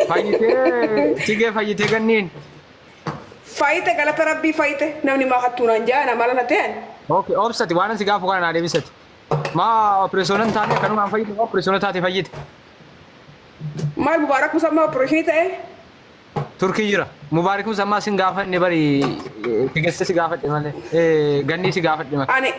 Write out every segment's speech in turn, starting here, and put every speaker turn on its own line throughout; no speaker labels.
Fayyitee sigee fayyitee ganniin.
Fayyite galata rabbii fayyite namni maa hattuunaan jaana mala na ta'an.
Okay, obsati waan si gaafu kana naa deebisati. Maa opereesyonan taate kanumaan fayyite opereesyona taate fayyite.
Maal mubaarak musammaa opereeshinii ta'e?
Turkii jira. Mubaarak musammaa sin gaafanne bari tigesse si gaafadhe malee gannii si gaafadhe malee.
Ani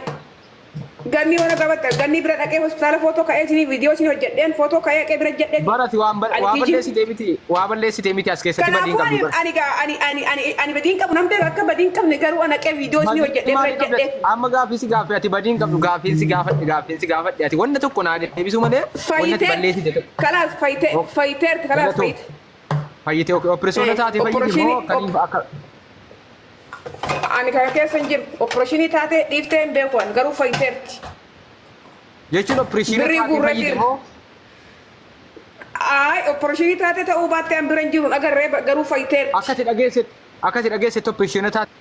ganni wana gabatta ganni bira dhaqee hospitaala footoo ka'ee isin viidiyoo isin hojjedheen footoo ka'ee bira jedhee.
Barati waan balleessitee miti waan balleessitee miti as keessatti badiin qabdu.
Kanaafuu ani badiin qabu namni akka badiin qabne garuu ana qee viidiyoo isin hojjedhee bira jedhee.
Amma gaaffii si gaaffii ati badiin qabdu gaaffii si gaafadhe ati wanna tokko naa deebisuu malee wanna ati balleessite.
Kanaas fayyiteerti kanaas fayyite.
Fayyite opereesyoona taate fayyite moo akkamiin akka.
Ani kana keessa hin jiru opereeshinii taate dhiiftee hin beekuun garuu fayyiteerti.
Jechuun opereeshinii taate fayyite moo?
Opereeshinii taate ta'uu baattee an bira hin jiru agarree garuu fayyiteerti.
Akkati dhageessetti opereeshinii taate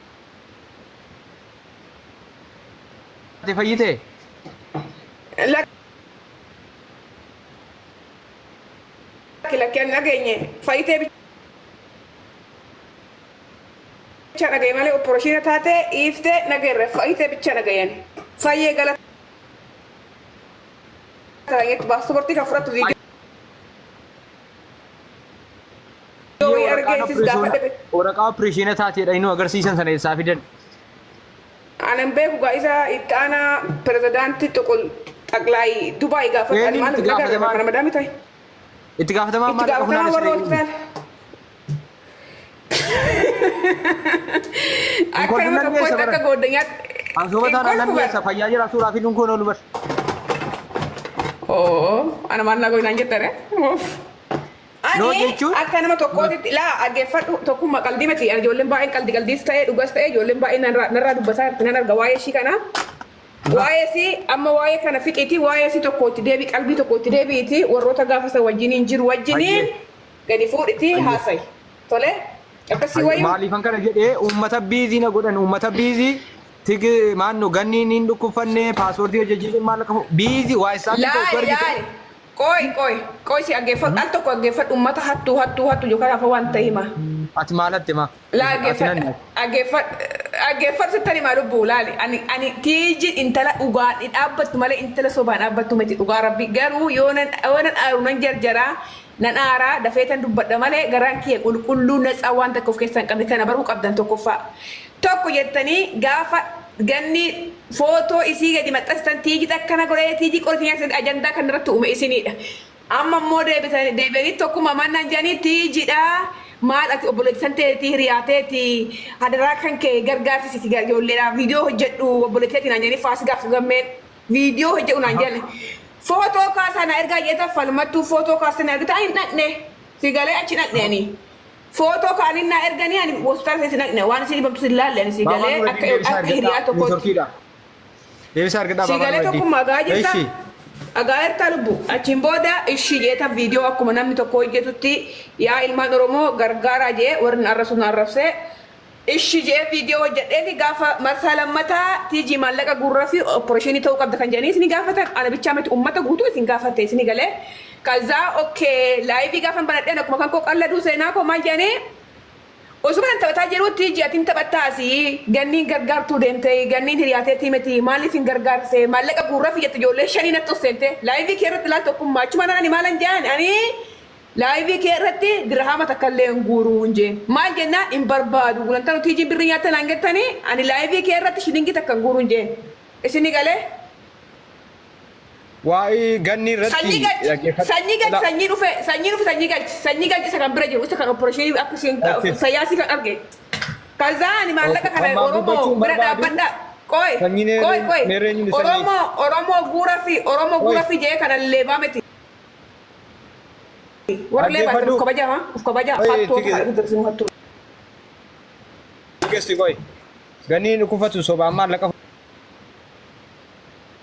fayyite?
Lakkeen nageenye fayyitee bicha nagaya malee opereeshinii taate dhiiftee nageerre fayyitee bicha nagayan fayyee galata. Paaspoortii kan fudhattu
waraqaa opereeshinii taateedha inni agarsiisan sana eessaa fidan.
Anan beeku gaa isa itti aanaa pirezidaantii tokko xaqlaay Dubaay gaafatan maal gara madaami ta'e.
Itti gaafatamaa maal
warra hospitaala. Akka nama tokkotti akka gooddanyaatti.
Ansooma taanaan nan geessa fayyaa jira suuraa fi dunkoon oolu bar.
Ana maal naa goynaan jettare. Ani akka nama tokkootti laa dhaggeeffadhu tokkummaa qalbii miti ijoolleen baay'een qaldiis ta'ee dhugas ta'ee ijoolleen baay'een narraa dubbataa jirti nan arga waa'ee ishii kana. Waa'ee si amma waa'ee kana fiqiiti waa'ee si tokkotti deebii qalbii tokkotti deebiiti warroota gaafasa wajjiniin jiru wajjiniin gadi fuudhiti haasayi. Tole akkasii wayii.
Maaliifan kana jedhee uummata biizii na godhan uummata biizii tigi maanno ganniin hin dhukkubfanne paaspoortii hojjechiisuun maal akka biizii waa isaa Koi si aggeeffadhu al tokko aggeeffadhu uummata hattuu yookaan afa waan ta'e hima. Ati maalatte ma?
Laa aggeeffadhu sittani maa lubbuu laali ani tiiji intala dhugaan dhaabbattu malee intala sobaan dhaabbattu miti dhugaa rabbi garuu yoo nan aaru nan jarjaraa nan aaraa dafeetan dubbadha malee garaan kiyya qulqulluu natsaa waan takka of keessaa hin qabne kana baruu qabdan tokkoffaa. Tokko jettanii gaafa ganni footoo isii gadi maxxansitan tiiji akkana godhee tiiji qortiin ajandaa kan irratti uume isinidha. Amma immoo deebi'anii tokkuma mannaan jedhanii tiijidha. Maal ati obboleettisan ta'eeti hiriyaateeti hadaraa kan kee gargaarsisi ijoolleedhaaf viidiyoo hojjedhu obboleetteetiin naan jedhanii faasii gaafa gammeen viidiyoo hojjedhu naan jedhe. Footoo kaasaa na ergaa jeeta falmattuu footoo kaasaa na ergaa hin dhaqne si galee achi dhaqneeni. Footoo kaaniin na erganii ani hospitaala keessa dhaqne waan isin dhibamtu sin laalle ani si galee akka hiriyaa tokkotti. Si galee tokkummaa gaa jirta. Agarta lubbu achiin booda ishii jeeta viidiyoo akkuma namni tokko hojjetutti yaa ilmaan Oromoo gargaaraa jee warri arrabsu arrabsee ishii jee viidiyoo hojjedheeti gaafa marsaa lammataa tiijii maallaqa guurraa fi opereeshinii ta'uu qabda kan jedhanii isin gaafatan ana bichaa miti uummata guutuu isin gaafatte isin galee kazaa okkee laayivii gaafa banadheen akkuma kan koo qalladuu seenaa koo maal jedhanii osuma nan taphataa jirutti ji'atiin taphattaasi ganniin gargaartuu deemtee ganniin hiriyaateetii miti maaliif hin gargaarse maallaqa guurraa fi jette ijoollee shanii natti osseente laayivii kee irratti laal tokkummaa achuma ani maalan jedhan ani laayivii kee irratti dirhama takka illee hin guuruu hin jeen maal jennaan hin barbaadu gulantaa nuti ijii birrii nyaata naan jettanii ani laayivii kee irratti shilingii takka hin guuruu hin jeen isini galee.
Waa'ee ganni irratti
sanyii galchi isa kan bira jiru isa kan opereeshinii akkasiin fayyaasii kan arge. Kazaa ani maallaqa kana Oromoo bira dhaabbadha. Oromoo guuraa fi jee kana leebaa miti. Warra leebaa uf kabajaa hattuu.
Ganni kufatu sobaan maallaqa.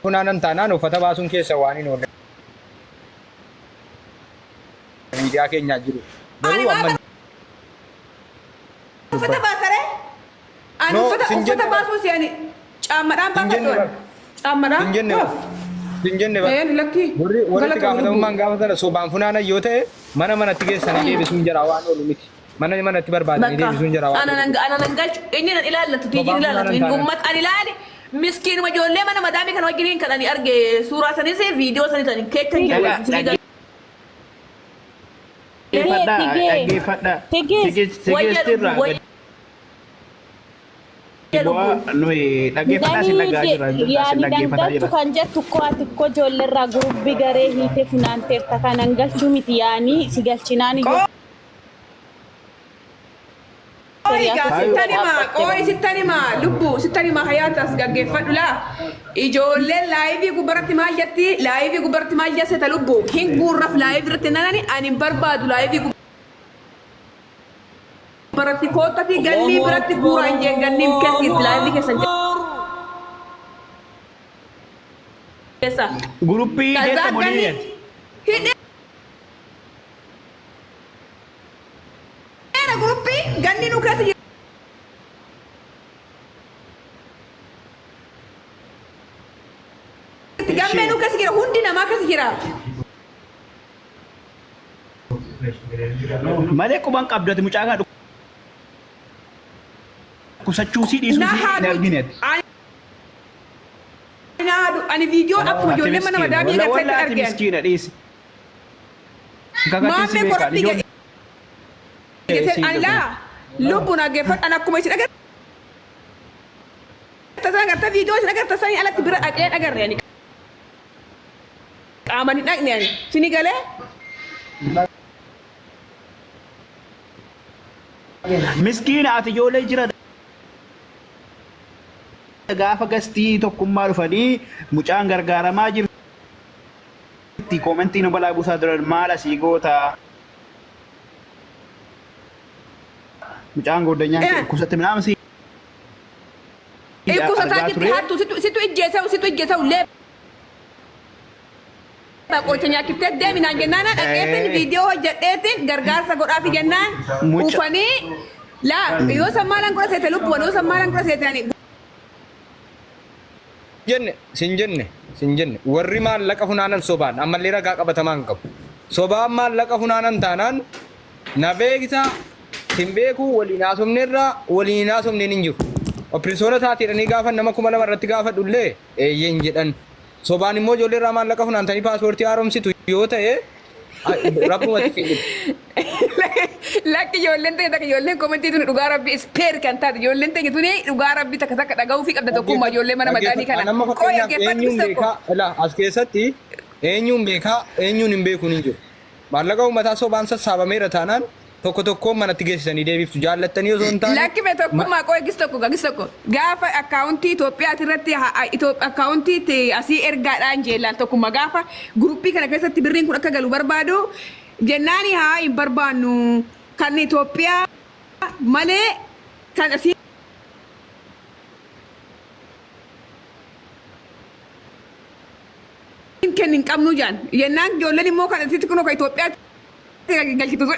Kunaanan taanaan uffata baasuun keessa waan hin oolle. Miidiyaa keenyaa jiru. Garuu amma
uffata baasaree? Ani uffata baasuu si ani caammadhaan baafadhu. Caammadhaan?
Sinjenne ba.
Lakki.
Warri gaafatamummaan gaafatana sobaan funaana yoo ta'e mana tigeessanii deebisuun jira waan oolu miti. Manatti barbaadanii deebisuun jira waan oolu.
Ana nan galchu inni nan ilaallatu tiijiin ilaallatu inni uummat ani ilaali. Miskiin ijoollee mana madaamii kana wajjiniin kan ani arge suuraa sanis viidiyoo sanis ani keettan jiru.
Dangalchu kan jettu ko ati ko ijoolleerraa gurubbii garee hiite funaanteerta kanan galchuu miti yaanii si galchinaan iyyuu.
Sittanima lubbu sittanima hayaatas gaggeeffadhu laa ijoolleen laayivii gubbaratti maal jetti laayivii gubbaratti maal jesseta lubbu hin guurraf laayivii irratti nanani ani barbaadu laayivii gubbaratti koottati gannii biratti guura hin jeen ganniin keessi laayivii keessan keessa
guruppii jeetta molii
gruppii ganni nu keessa jira. Gammee nu keessa jira hundi namaa keessa jira.
Malee quban qabdati mucaa kaa kusachuu si dhiisuu si hin argineet.
Ani viidiyoo akkuma ijoollee mana madaamii agarsiisaa
argan.
argan.
Miskiina dhiisi.
Maammee koratti Anila, lubbu naggeeffadhu an akkuma isin agartan agarta viidiyoo isin agartan sanii alatti bira dhaqee agarre ani qaamani dhaqne ani sini galee
Miskiina ati ijoollee jira gaafa gastii tokkummaa dhufanii mucaan gargaaramaa jirti koomentii nu balaa buusaa duran maal asii goota. Mucaan godhanyaan kusatti midhaan si.
Kusataa kitti hattu situ ijjeesau lee. Qocha nyaakiftee deeminaan jennaan dhaqeetiin viidiyoo hojjedheetiin gargaarsa godhaafi jennaan ufanii laa yoo sammaalaan kudha seete lubbuun yoo sammaalaan kudha seete ani.
Sin jenne warri maallaqa funaanan sobaan ammallee ragaa qabatamaan qabu. Sobaan maallaqa funaanan taanaan na beektaa. Simbeeku waliin haasofneen hin jiru. Opirisoona taateedhanii gaafa nama 2,000 irratti gaafa dhullee eeyyeen jedhan. Sobaan immoo ijoollee irraa maallaqa funaantanii paaspoortii haaromsitu yoo ta'e rakkumatti fiidhu.
Lakki ijoolleen ta'e takka ijoolleen komentii tuni dhugaa rabbi ispeer kan taate ijoolleen ta'e tuni dhugaa rabbi takka dhaga'uu fi qabda tokkummaa ijoollee mana madaanii kana.
Nama fakkeenyaaf eenyuun beekaa as keessatti eenyuun beekaa eenyuun hin beekuun hin jiru. Maallaqa uummataa sobaan sassaabameera taanaan tokko manatti geessisanii deebiftu jaallattanii osoo hin taane.
Lakki mee tokkummaa qoo gis tokko gaafa akkaawuntii Itoophiyaati irratti akkaawuntii asii ergaadhaan jeellaan tokkummaa gaafa guruppii kana keessatti birriin kun akka galu barbaadu jennaani haa hin barbaannu kan Itoophiyaa malee kan asii. Kennin qabnu jaan jennaan ijoolleen immoo kan asitti kunoo ka Itoophiyaatti. Galchitu sun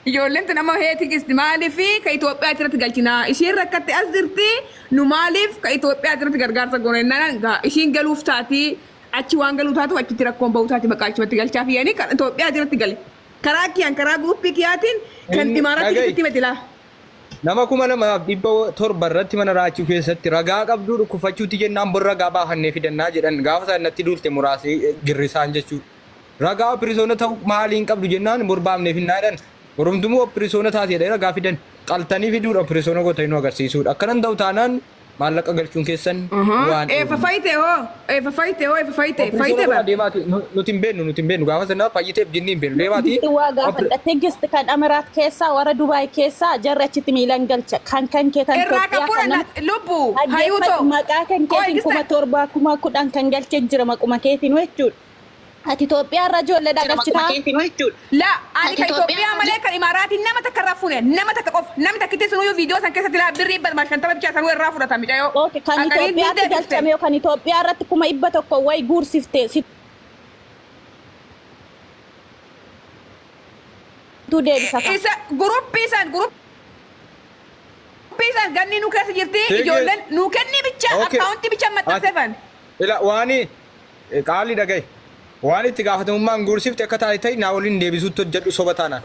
ijoolleen nama heetii maaliif ka Itoophiyaa irratti galchina ishiin rakkatte as jirti nu maaliif ka Itoophiyaa irratti gargaarsa goone naan ishiin galuuf taati achi waan galuu taatu achitti rakkoon bahuu taati maqaa achumatti galchaa fi yaani kan Itoophiyaa irratti gali karaa kiyaan karaa guruppii kiyaatiin kan imaaratti itti metilaa.
Nama 2,700 irratti mana raachuu keessatti ragaa qabduu dhukkufachuuti jennaan bor ragaa baafannee fidannaa jedhan gaafa isaan natti duulte muraasee girrisaan jechuudha. Ragaa opirisoona ta'u maaliin qabdu jennaan borbaafneef hin naadhan. Oromtummoo opirisoona taateedha ragaa fidan qaltanii fiduudha opirisoona gootanii nu agarsiisuudha. Akkanan ta'u taanaan maallaqa galchuun keessan waan.
Eefa faayite bara.
Nuti hin beeknu gaafa sanaa fayyiteef jennee hin beeknu deemaati.
Waa gaafadhatte gisti kan Amiraat keessaa warra Dubaay keessaa jarri achitti miilan galcha kan kee kan
Itoophiyaa kana lubbu hayuuto
maqaa kan keetiin 7,000 10,000 kan galchee jira maquma keetiin jechuudha. Ati Itoophiyaa irra ijoollee dhaggeessitaa.
La ani ka Itoophiyaa malee kan Imaaraatiin nama takka irraa fuune nama takka qofa namni takka itti sunuyyuu viidiyoo san keessatti laa birrii balmaa 50 bichaa sanuu irraa fudhata miidhayoo.
Oke kan Itoophiyaatti galchame kan Itoophiyaa irratti 100 wayi guursifte tu deebisa kan.
Isa guruppii san ganni nu keessa jirti ijoolleen nu kenni bicha akkaawuntii bicha maxxanseefan.
Ila waani qaali dhagaye waan itti gaafatamummaan guursifte akka taate ta'e naa waliin deebisuutti hojjedhu soba taanaan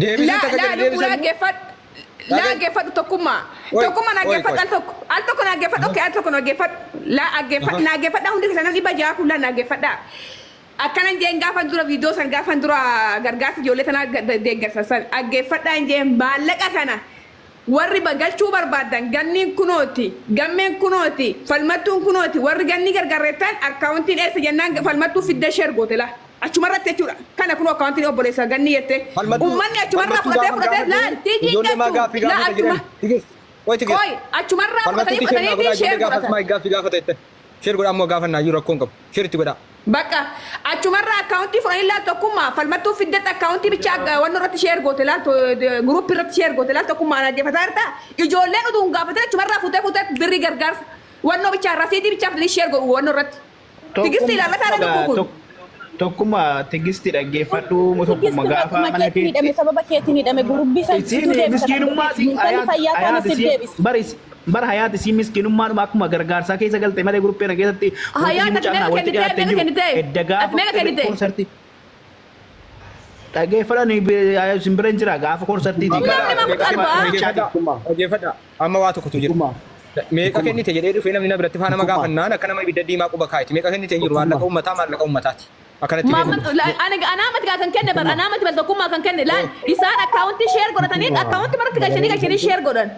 deebisuutti akka jedhu deebisan
لا أجفت تكوما تكوما نجفت ألتوك نجفت أوكي ألتوك نجفت لا أجفت نجفت ده هندي كسرنا ليبا جاك ولا نجفت ده أكنا نجين غافن دورا فيديو سن غافن دورا غرغاس جولتنا دعير سن أجفت ده نجين بالك أكنا warri bagalchuu barbaadan ganniin kunooti gammeen kunooti falmattuun kunooti warri ganni gargarreettan akkaawuntiin eessa jennaan falmattuu fidda sheer goote la achumarratti jechuudha kana kunoo akkaawuntiin obboleessa ganni jette ummanni achumarraa fudhatee laal tiijii koy achumarraa fudhatanii sheer godhatan
sheer godha ammoo gaafannaa jiru rakkoon qabu sheeritti godha
bakka achumarraa akkaawuntii fudhanii laal tokkummaa falmattuu fiddat akkaawuntii bichaa wanno irratti sheer goote laal guruuppii irratti sheer goote laal tokkummaa naggeeffataa jirta ijoolleen utuu hin gaafatin achumarraa futee birrii gargaarsa wanno bichaa rasiitii bichaa fidanii sheer godhu wanno irratti tigisti ilaallataa dha kun
tokkuma tigisti dhaggeeffadhu tokkuma gaafa mana
keetiin sababa keetiin hidhame gurubbii san
miskiinummaa bara hayaati si miskiinummaa akkuma gargaarsaa keessa galte malee guruppee na keessatti konsertii dhaggeeffadhan simbireen jira gaafa konsertiiti
dhaggeeffadha amma waa tokkotu jira meeqa kennite jedhee dhufee namni na biratti faana magaafannaan akka nama ibidda diimaa quba kaayiti meeqa kennite jiru maallaqa uummataa maallaqa uummataati akkanatti
anaamati kan kenne bar anaamati bal tokkummaa kan kenne laal isaan akkaawuntii sheer godhatanii akkaawuntii maratti galchanii sheer godhan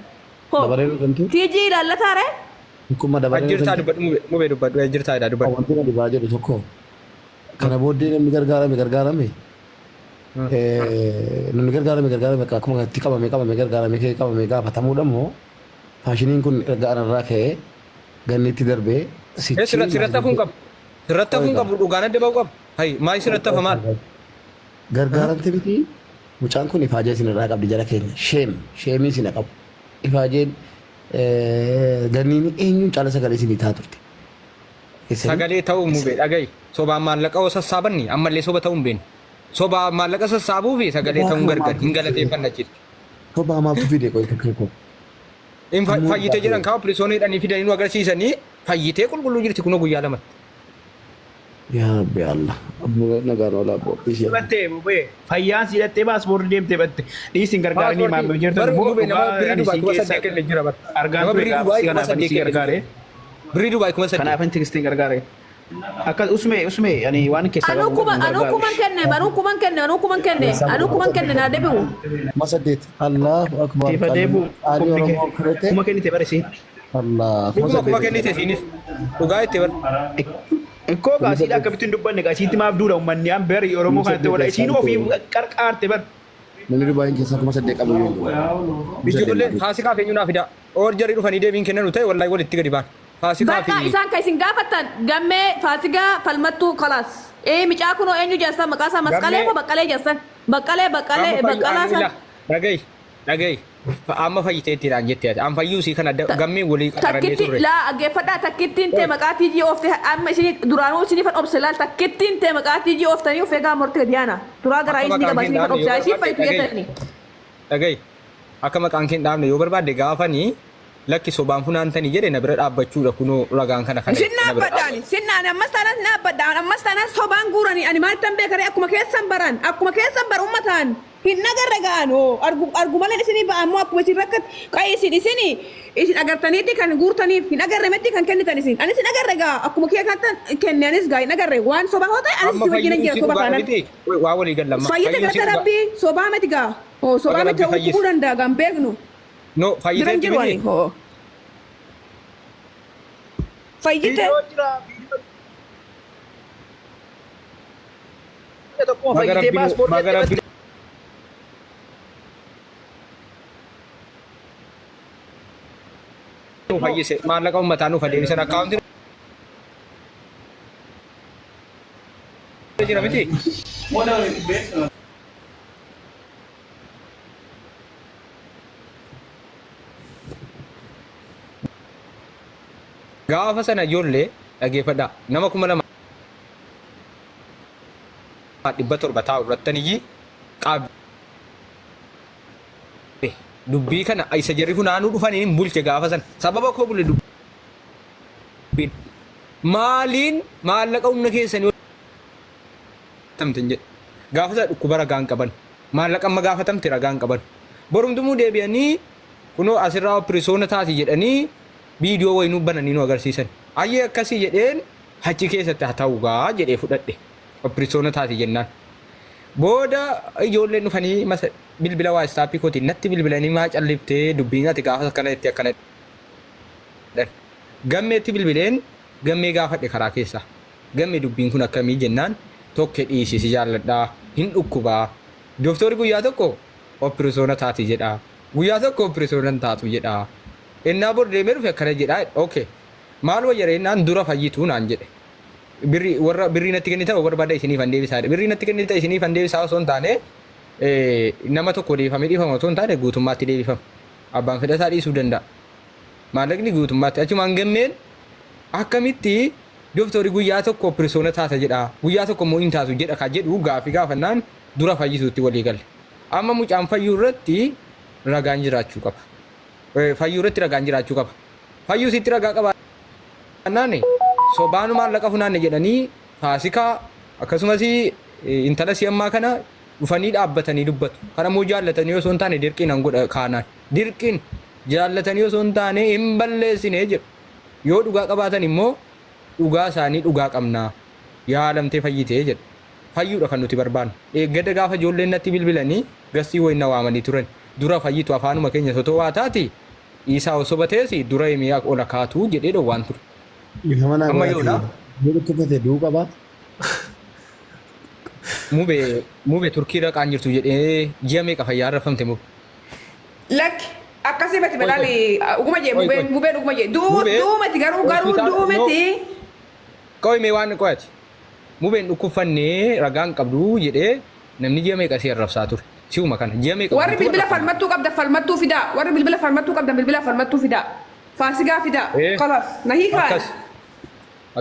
tiijii ilaallataa ree
Akkuma dabalee
ajjirtaa dubbadhu mubee dubbadhu ajjirtaa dha dubbadhu
wanti na dhibaa jedhu tokko kana booddee namni gargaarame namni gargaarame akkuma itti qabame gargaarame gaafatamuudha moo faashiniin kun erga anarraa ka'ee ganni itti darbee
sirratti hafuun qabu dhugaan adda ba'u qabu hay maal sirratti hafa maal
gargaaramte miti mucaan kun ifaajee isinirraa qabdi jala keenya sheemii isina qabu ifaajeen ganniin eenyuun caala sagalee isinii taa turte.
Sagalee ta'uu mubee dhagayi sobaan maallaqa oo sassaabanni ammallee soba ta'uu hin beekne sobaa maallaqa sassaabuu fi sagalee ta'uun gargar hin galateeffanna jirti.
Sobaa maaltu fide qoy tokkee koo.
Fayyitee jedhan kaa'u pilisoonii hidhanii fidanii nu agarsiisanii fayyitee qulqulluu jirti kunoo guyyaa lamatti.
Yaa Rabbi Allah nagaan oolaa boobbii
battee mubee fayyaan si hidhattee paaspoortii deemtee batte dhiisin gargaaranii maamiluu jirtu argaan ture gaafsi kanaaf ani si gargaare
birrii dubaay kuma sadii
kanaaf ani tigistiin gargaare akka usme yani waan keessa
anu kuman kenne naa deebi'u
masaddeet Allahu akbar
tifa deebu kuma kennite barisi
Allah
kuma kennite siinis dhugaa itti bar
Ikkoo gaasiidha akkamittiin dubbanne gaasiitti maaf duudha uummanni aan bari Oromoo kanatti wala isiin ofii qarqaarte bar.
Namni dubbaayin keessaa kuma saddeet qabu yoo
Ijoolleen faasikaa fi eenyuun fida. Oor jarri dhufanii deebiin kennanu ta'e wallahi walitti gadi baan. Faasikaa fi
isaan kan isin gaafatan gammee faasikaa falmattuu kalaas. Micaa kunoo eenyu jaarsan maqaa isaa masqalee moo baqqalee jaarsan? Baqqalaa san.
Dhagayi. Amma fayyiteettiidhaan jettee an fayyuu isii kana gammee walii qaxarannee turre.
Laa dhaggeeffadhaa takkittiin tee maqaa tiijii oofte amma isin duraanuu isin fan obse laal takkittiin tee maqaa tiijii ooftanii of eegaa morte diyaana duraa garaa isin qaba isin fan obse isin fayyitu jettanii.
Dhagayi akka maqaan kee dhaabne yoo barbaadde gaafanii lakki sobaan funaantanii jedhe na bira dhaabbachuudha kunoo ragaan kana kana.
Sin naabbadhaan ammas taanaan sobaan guuranii ani maal tan beekaree akkuma keessan baran ummataan. Hin nagarre gaano argumaleen isinii ba'ammoo akkuma isin rakkat qayyisiin isin agartaniitti kan guurtaniif hin agarre metti kan kennitan isin anis hin agarre gaa akkuma kee kan kenne anis gaa hin agarre waan sobaa hoo ta'e anis wajjin hin jira soba kanan
waa walii gallamma
fayyite galata rabbii sobaa miti gaa sobaa miti ta'uu danda'a gaa hin beeknu
no fayyite miti
fayyite
tokko fayyite paaspoortii
fayyise maallaqa uummataa nuuf adeemsan akkaawuntii jira miti. Gaafa sana ijoollee dhaggeeffadhaa nama 2,700 taa'u irrattanii qabe. Dubbii kana isa jarri funaanuu dhufanii bulche gaafa sana sababa koo bulle dubbiin maaliin maallaqa humna keessanii tamtin jedhe gaafasa dhukkuba ragaan qaban maallaqa amma gaafatamte ragaan qaban borumtumuu deebi'anii kunoo asirraa opirisoona taati jedhanii viidiyoo wayinuu bananii nu agarsiisan ayyee akkasii jedheen achi keessatti haa ta'uugaa jedhee fudhadhe opirisoona taati jennaan booda ijoolleen dhufanii bilbila waa istaappii kootiin natti bilbilanii maa calliftee dubbiin ati gaafa akkana itti akkana gammeetti bilbileen gammee gaafadhe karaa keessaa gammee dubbiin kun akkamii jennaan tokko dhiisisi jaalladhaa hin dhukkubaa dooftorri guyyaa tokko opirisoona taati jedhaa guyyaa tokko opirisoona taatu jedhaa innaa bor deemee dhufe akkana jedhaa okay maal wayyareennaan dura fayyituu naan jedhe birrii natti kennita barbaada isiniif han deebisaa birrii natti kennita isiniif han deebisaa osoo hin taane nama tokko dhiifama osoo hin taane guutummaatti deebifama abbaan fedhasaa dhiisuu danda'a maallaqni guutummaatti achumaan gammeen akkamitti dooftorri guyyaa tokko opirisoona taata jedhaa guyyaa tokko immoo hin taatu jedha ka jedhu gaafii gaafannaan dura fayyisuutti walii galle amma mucaan fayyuu irratti ragaan jiraachuu qaba fayyuu irratti ragaan jiraachuu qaba fayyuu sitti ragaa qaba naane sobaanu maallaqa funaanne jedhanii faasikaa akkasumas intala si'ammaa kana dhufanii dhaabbatanii dubbatu kana immoo jaallatanii osoo hin taane dirqiin an godha kaanaan dirqiin jaallatanii osoo hin taane hin balleessine jedhu yoo dhugaa qabaatan immoo dhugaa isaanii dhugaa qabnaa yaalamtee fayyitee jedhu fayyuudha kan nuti barbaannu eeggada gaafa ijoolleen natti bilbilanii gassii wayinna waamanii turan dura fayyitu afaanuma keenya sotoo waa taati isaa osoo bateesi dura himee ola kaatu jedhee dhowwaan ture. Amma yoodha.
Dhukkubate duu qabaa.
Mubee Turkii dhaqaan jirtu jedhee ji'a meeqa fayyaa rafamte mube.
Lakki akkasii bati balaali dhuguma jee mubeen dhuguma jee duumeti garuu duumeti.
Qo'imee waan qo'ati. Mubeen dhukkubfannee ragaan qabdu jedhee namni ji'a meeqa si arrabsaa ture. Si'uma kana ji'a meeqa.
Warri bilbila falmattuu qabda falmattuu fidaa warri bilbila falmattuu qabda bilbila falmattuu fidaa faasigaa fidaa. Kalaas na hiikaa.